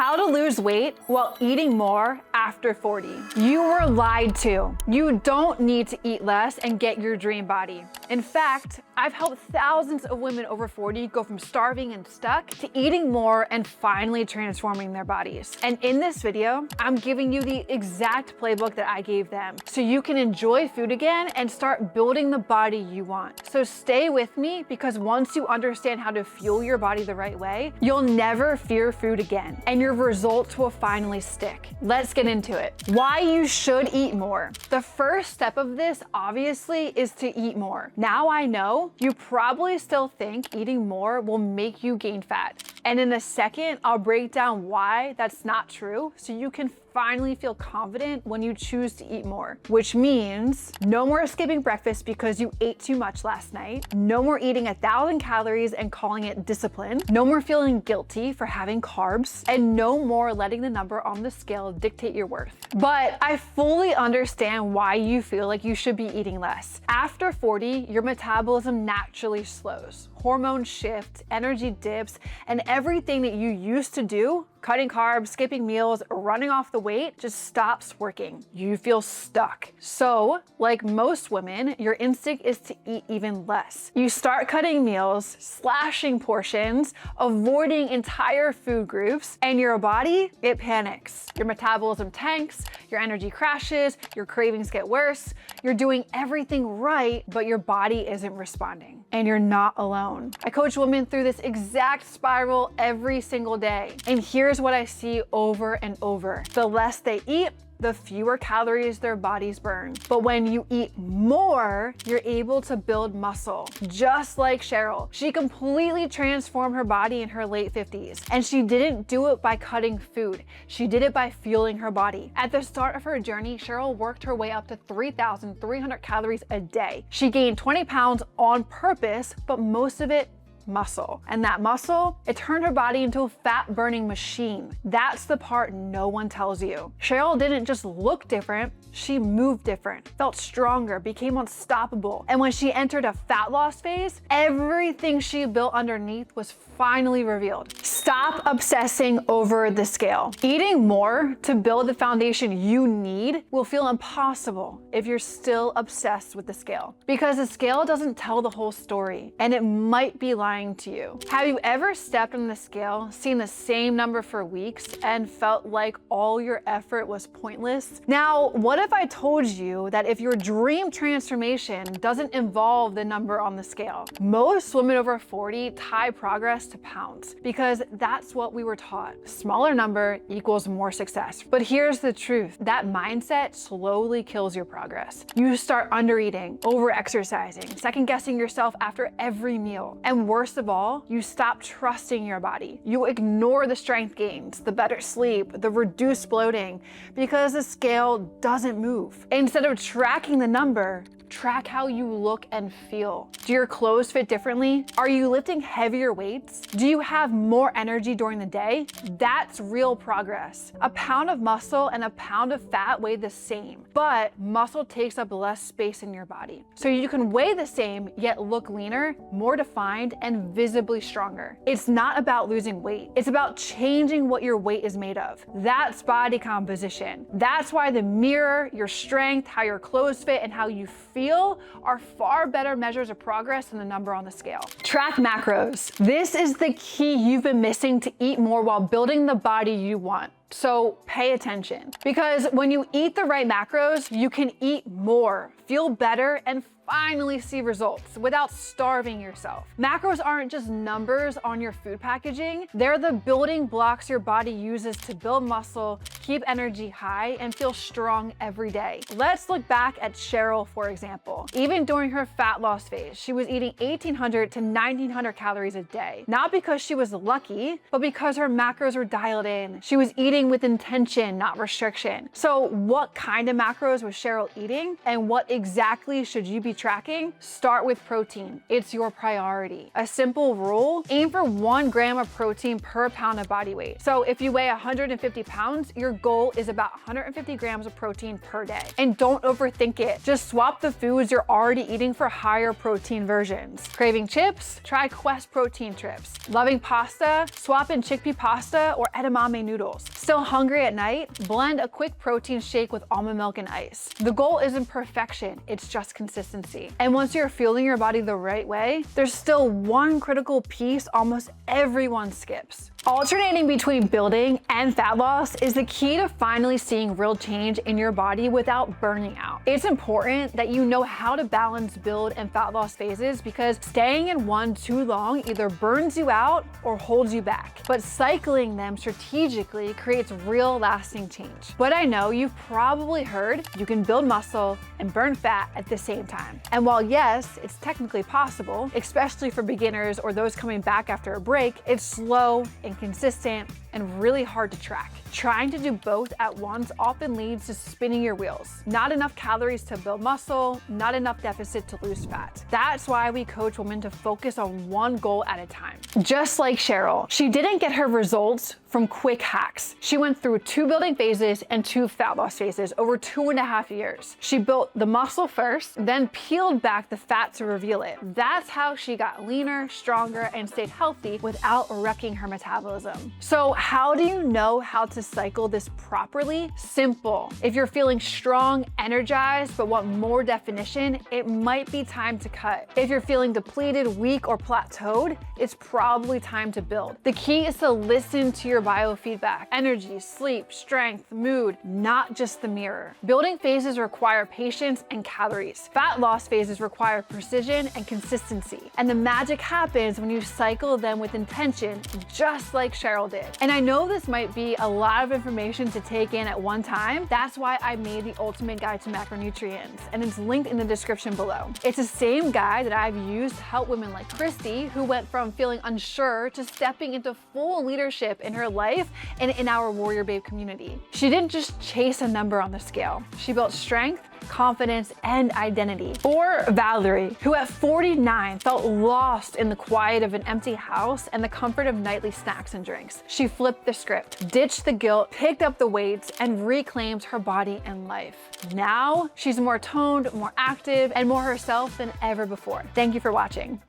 How to lose weight while eating more after 40. You were lied to. You don't need to eat less and get your dream body. In fact, I've helped thousands of women over 40 go from starving and stuck to eating more and finally transforming their bodies. And in this video, I'm giving you the exact playbook that I gave them so you can enjoy food again and start building the body you want. So stay with me, because once you understand how to fuel your body the right way, you'll never fear food again and your results will finally stick. Let's get into it. Why you should eat more. The first step of this, obviously, is to eat more. Now I know you probably still think eating more will make you gain fat. And in a second, I'll break down why that's not true so you can finally feel confident when you choose to eat more, which means no more skipping breakfast because you ate too much last night, no more eating 1,000 calories and calling it discipline, no more feeling guilty for having carbs, and no more letting the number on the scale dictate your worth. But I fully understand why you feel like you should be eating less. After 40, your metabolism naturally slows. Hormones shift, energy dips, and everything that you used to do, cutting carbs, skipping meals, running off the weight, just stops working. You feel stuck. So, like most women, your instinct is to eat even less. You start cutting meals, slashing portions, avoiding entire food groups, and your body, it panics. Your metabolism tanks, your energy crashes, your cravings get worse. You're doing everything right, but your body isn't responding. And you're not alone. I coach women through this exact spiral every single day. And here's what I see over and over. The less they eat, the fewer calories their bodies burn. But when you eat more, you're able to build muscle. Just like Cheryl. She completely transformed her body in her late 50s. And she didn't do it by cutting food. She did it by fueling her body. At the start of her journey, Cheryl worked her way up to 3,300 calories a day. She gained 20 pounds on purpose, but most of it muscle. And that muscle, it turned her body into a fat burning machine. That's the part no one tells you. Cheryl didn't just look different, she moved different, felt stronger, became unstoppable. And when she entered a fat loss phase, everything she built underneath was finally revealed. Stop obsessing over the scale. Eating more to build the foundation you need will feel impossible if you're still obsessed with the scale, because the scale doesn't tell the whole story and it might be lying to you. Have you ever stepped on the scale, seen the same number for weeks, and felt like all your effort was pointless? Now, what if I told you that if your dream transformation doesn't involve the number on the scale? Most women over 40 tie progress to pounds because that's what we were taught. Smaller number equals more success. But here's the truth. That mindset slowly kills your progress. You start undereating, over-exercising, second-guessing yourself after every meal, and worst of all, you stop trusting your body. You ignore the strength gains, the better sleep, the reduced bloating, because the scale doesn't move. Instead of tracking the number, track how you look and feel. Do your clothes fit differently? Are you lifting heavier weights? Do you have more energy during the day? That's real progress. A pound of muscle and a pound of fat weigh the same, but muscle takes up less space in your body. So you can weigh the same, yet look leaner, more defined, and visibly stronger. It's not about losing weight. It's about changing what your weight is made of. That's body composition. That's why the mirror, your strength, how your clothes fit, and how you feel are far better measures of progress than the number on the scale. Track macros. This is the key you've been missing to eat more while building the body you want. So pay attention, because when you eat the right macros, you can eat more, feel better, and finally see results without starving yourself. Macros aren't just numbers on your food packaging. They're the building blocks your body uses to build muscle, keep energy high, and feel strong every day. Let's look back at Cheryl, for example. Even during her fat loss phase, she was eating 1,800 to 1,900 calories a day. Not because she was lucky, but because her macros were dialed in. She was eating with intention, not restriction. So what kind of macros was Cheryl eating, and what exactly should you be tracking? Start with protein. It's your priority. A simple rule: aim for 1 gram of protein per pound of body weight. So if you weigh 150 pounds, your goal is about 150 grams of protein per day. And don't overthink it. Just swap the foods you're already eating for higher protein versions. Craving chips? Try Quest protein chips. Loving pasta? Swap in chickpea pasta or edamame noodles. Still hungry at night? Blend a quick protein shake with almond milk and ice. The goal isn't perfection, it's just consistency. And once you're fueling your body the right way, there's still one critical piece almost everyone skips. Alternating between building and fat loss is the key to finally seeing real change in your body without burning out. It's important that you know how to balance build and fat loss phases because staying in one too long either burns you out or holds you back. But cycling them strategically creates real lasting change. But I know you've probably heard you can build muscle and burn fat at the same time. And while yes, it's technically possible, especially for beginners or those coming back after a break, it's slow and inconsistent and really hard to track. Trying to do both at once often leads to spinning your wheels. Not enough calories to build muscle, not enough deficit to lose fat. That's why we coach women to focus on one goal at a time. Just like Cheryl, she didn't get her results from quick hacks. She went through 2 building phases and 2 fat loss phases over 2.5 years. She built the muscle first, then peeled back the fat to reveal it. That's how she got leaner, stronger, and stayed healthy without wrecking her metabolism. So how do you know how to cycle this properly? Simple. If you're feeling strong, energized, but want more definition, it might be time to cut. If you're feeling depleted, weak, or plateaued, it's probably time to build. The key is to listen to your biofeedback, energy, sleep, strength, mood, not just the mirror. Building phases require patience and calories. Fat loss phases require precision and consistency. And the magic happens when you cycle them with intention, just like Cheryl did. And I know this might be a lot of information to take in at one time. That's why I made the ultimate guide to macronutrients, and it's linked in the description below. It's the same guide that I've used to help women like Christy, who went from feeling unsure to stepping into full leadership in her life and in our WarriorBabe community. She didn't just chase a number on the scale. She built strength, confidence, and identity. Or Valerie, who at 49 felt lost in the quiet of an empty house and the comfort of nightly snacks and drinks. She flipped the script, ditched the guilt, picked up the weights, and reclaimed her body and life. Now, she's more toned, more active, and more herself than ever before. Thank you for watching.